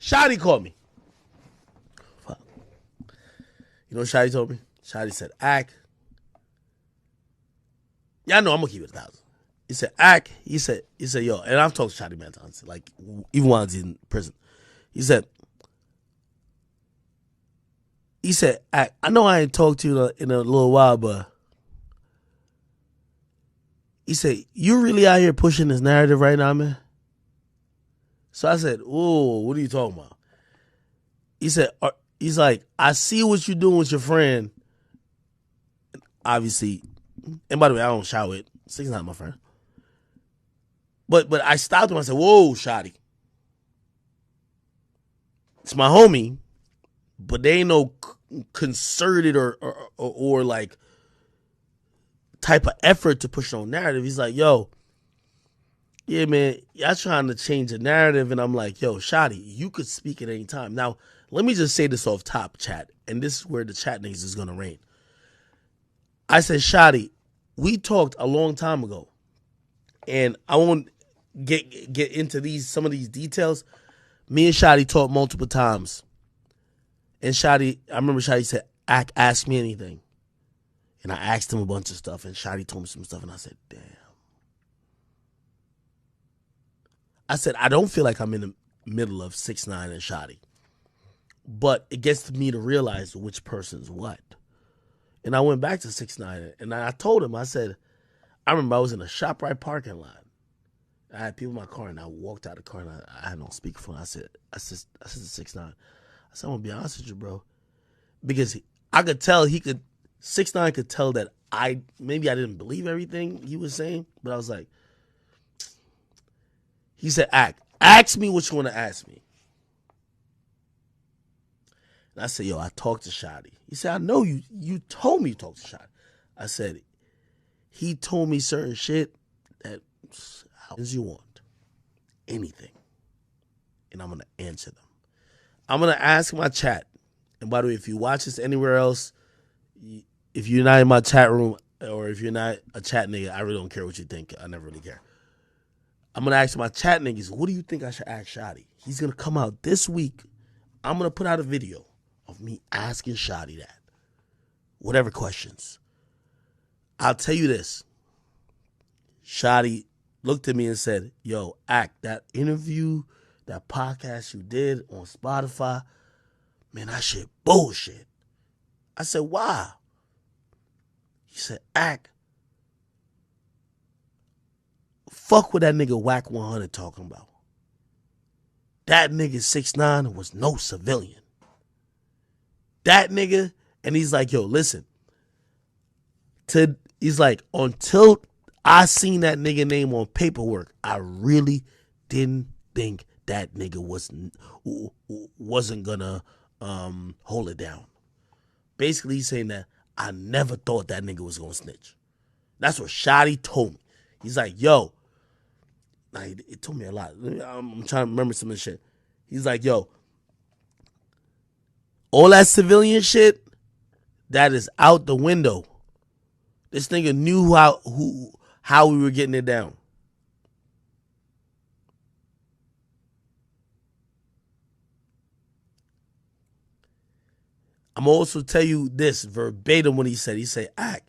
Shotti called me. Fuck. You know what Shotti told me? Shotti said, Ak. Yeah, I know I'm gonna keep it 1,000. He said, Ak. He said, yo, and I've talked to Shotti many times, like even while he's in prison. He said, Ak, I know I ain't talked to you in a little while, but he said, you really out here pushing this narrative right now, man? So I said, "Whoa, what are you talking about?" He said, he's like, I see what you're doing with your friend. Obviously, and by the way, I don't shout it. 6ix9ine my friend. But I stopped him. I said, whoa, Shotti. It's my homie, but they ain't no concerted or like type of effort to push on narrative. He's like, yo, yeah, man, y'all trying to change the narrative. And I'm like, yo, Shotti, you could speak at any time. Now, let me just say this off top, chat. And this is where the chat niggas is going to reign. I said, Shotti, we talked a long time ago. And I won't get into some of these details. Me and Shotti talked multiple times. And Shotti, I remember Shotti said, ask me anything. And I asked him a bunch of stuff. And Shotti told me some stuff. And I said, damn. I said, I don't feel like I'm in the middle of 6ix9ine and Shotti. But it gets me to realize which person's what. And I went back to 6ix9ine and I told him, I said, I remember I was in a ShopRite parking lot. I had people in my car and I walked out of the car and I had no speakerphone. I said to 6ix9ine, I said, I'm going to be honest with you, bro. Because I could tell 6ix9ine could tell that maybe I didn't believe everything he was saying, but I was like, he said, ask me what you want to ask me. And I said, yo, I talked to Shotti. He said, I know you told me you talked to Shotti. I said, he told me certain shit that as you want. Anything. And I'm going to answer them. I'm going to ask my chat. And by the way, if you watch this anywhere else, if you're not in my chat room or if you're not a chat nigga, I really don't care what you think. I never really care. I'm going to ask my chat niggas, what do you think I should ask Shotti? He's going to come out this week. I'm going to put out a video of me asking Shotti that. Whatever questions. I'll tell you this. Shotti looked at me and said, yo, that interview, that podcast you did on Spotify, man, that shit bullshit. I said, why? He said, fuck what that nigga Whack 100 talking about. That nigga 6ix9ine was no civilian. That nigga, and he's like, yo, listen. He's like, until I seen that nigga name on paperwork, I really didn't think that nigga wasn't gonna hold it down. Basically, he's saying that I never thought that nigga was gonna snitch. That's what Shotti told me. He's like, yo, it told me a lot. I'm trying to remember some of the shit. He's like, yo, all that civilian shit, that is out the window. This nigga knew how we were getting it down. I'm gonna also tell you this verbatim what he said. He said, I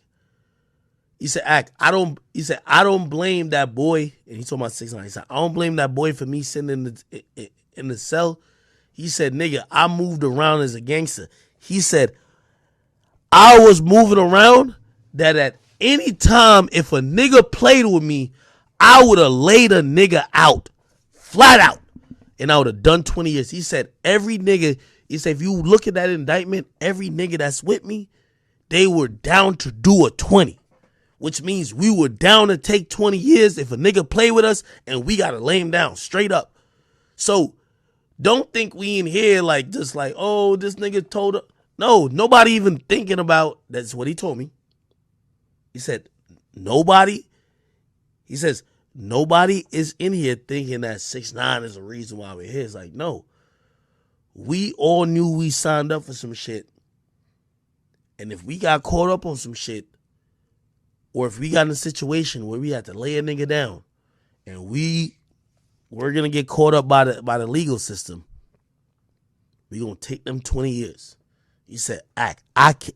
don't blame that boy. And he told my 6ix9ine. He said, I don't blame that boy for me sitting in the cell. He said, nigga, I moved around as a gangster. He said, I was moving around that at any time if a nigga played with me, I would have laid a nigga out. Flat out. And I would have done 20 years. He said, every nigga, he said, if you look at that indictment, every nigga that's with me, they were down to do a 20. Which means we were down to take 20 years if a nigga play with us and we got to lay him down straight up. So don't think we in here like just like, oh, this nigga told her. No, nobody even thinking about, that's what he told me. He said, nobody is in here thinking that 6ix9ine is the reason why we're here. It's like, no. We all knew we signed up for some shit. And if we got caught up on some shit, or if we got in a situation where we had to lay a nigga down and we're going to get caught up by the legal system, We gonna take them 20 years. He said,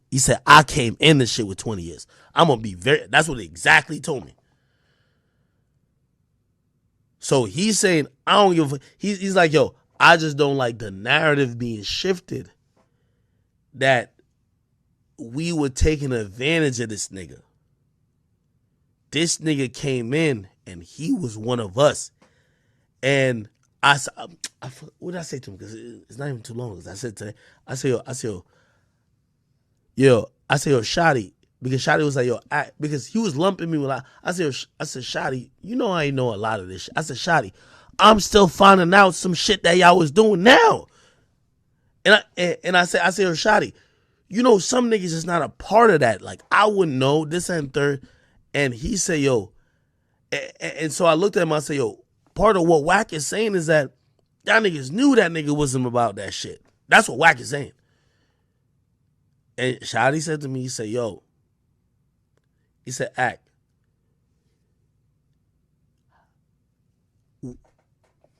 he said, I came in this shit with 20 years. I'm gonna be that's what he exactly told me. So he's saying, I don't give a he's like, yo, I just don't like the narrative being shifted that we were taking advantage of this nigga. This nigga came in and he was one of us. And what did I say to him? Because it's not even too long. I said today, I said, yo, Shotti, because Shotti was like, yo, because he was lumping me with I said, Shotti, you know I ain't know a lot of this shit. I said, Shotti, I'm still finding out some shit that y'all was doing now. And I said, yo, Shotti, you know some niggas is not a part of that. Like, I wouldn't know this and third. And he said, yo, and so I looked at him, I said, yo, part of what Wack is saying is that y'all niggas knew that nigga wasn't about that shit. That's what Wack is saying. And Shotti said to me, he said, yo, he said, Act,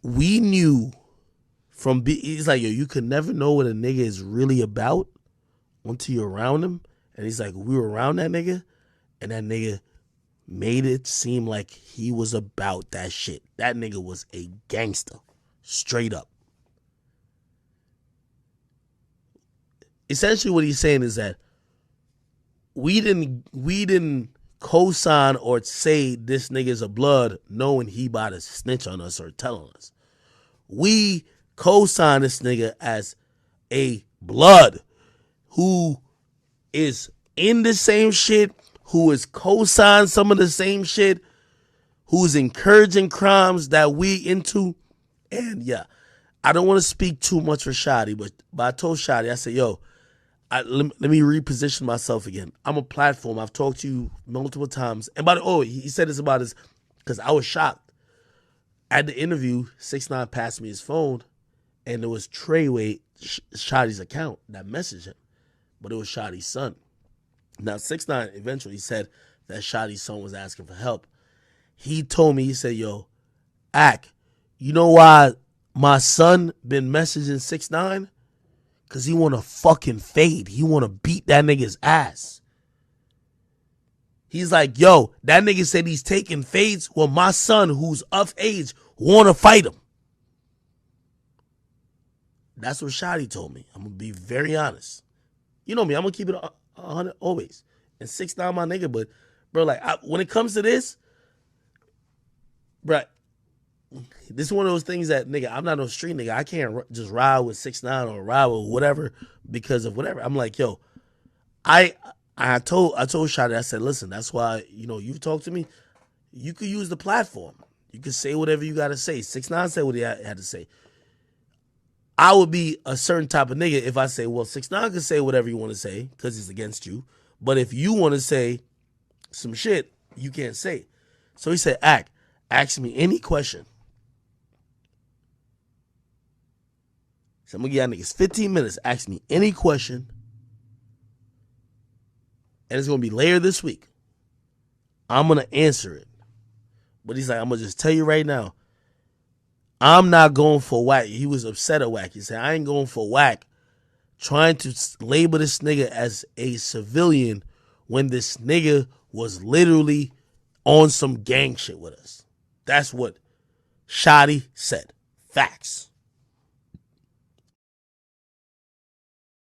we knew from, he's like, yo, you could never know what a nigga is really about until you're around him. And he's like, we were around that nigga, and that nigga made it seem like he was about that shit. That nigga was a gangster, straight up. Essentially what he's saying is that we didn't co-sign or say this nigga's a blood knowing he about to snitch on us or telling us. We co-signed this nigga as a blood who is in the same shit, who is co-signed some of the same shit, who's encouraging crimes that we into. And yeah, I don't want to speak too much for Shotti, but I told Shotti, I said, yo, let me reposition myself again. I'm a platform. I've talked to you multiple times. And he said this about his, because I was shocked. At the interview, 6ix9ine passed me his phone, and it was Treyway, Shotti's account, that messaged him. But it was Shotti's son. Now, 6ix9ine eventually said that Shotti's son was asking for help. He told me, he said, yo, Ak, you know why my son been messaging 6ix9ine? Because he want to fucking fade. He want to beat that nigga's ass. He's like, yo, that nigga said he's taking fades. Well, my son, who's of age, want to fight him. That's what Shotti told me. I'm going to be very honest. You know me, I'm going to keep it 100 always. And 6ix9ine my nigga, but, bro, like, when it comes to this, bro, this is one of those things that, nigga, I'm not no street nigga. I can't just ride with 6ix9ine or ride with whatever because of whatever. I'm like, yo, I told Shotti, I said, listen, that's why, you know, you've talked to me. You could use the platform. You could say whatever you got to say. 6ix9ine said what he had to say. I would be a certain type of nigga if I say, well, 6ix9ine could say whatever you want to say because he's against you. But if you want to say some shit, you can't say. So he said, ask me any question. So I'm going to give y'all niggas 15 minutes. Ask me any question. And it's going to be later this week. I'm going to answer it. But he's like, I'm going to just tell you right now. I'm not going for Wack. He was upset at Wack. He said, I ain't going for Wack trying to label this nigga as a civilian when this nigga was literally on some gang shit with us. That's what Shotti said. Facts.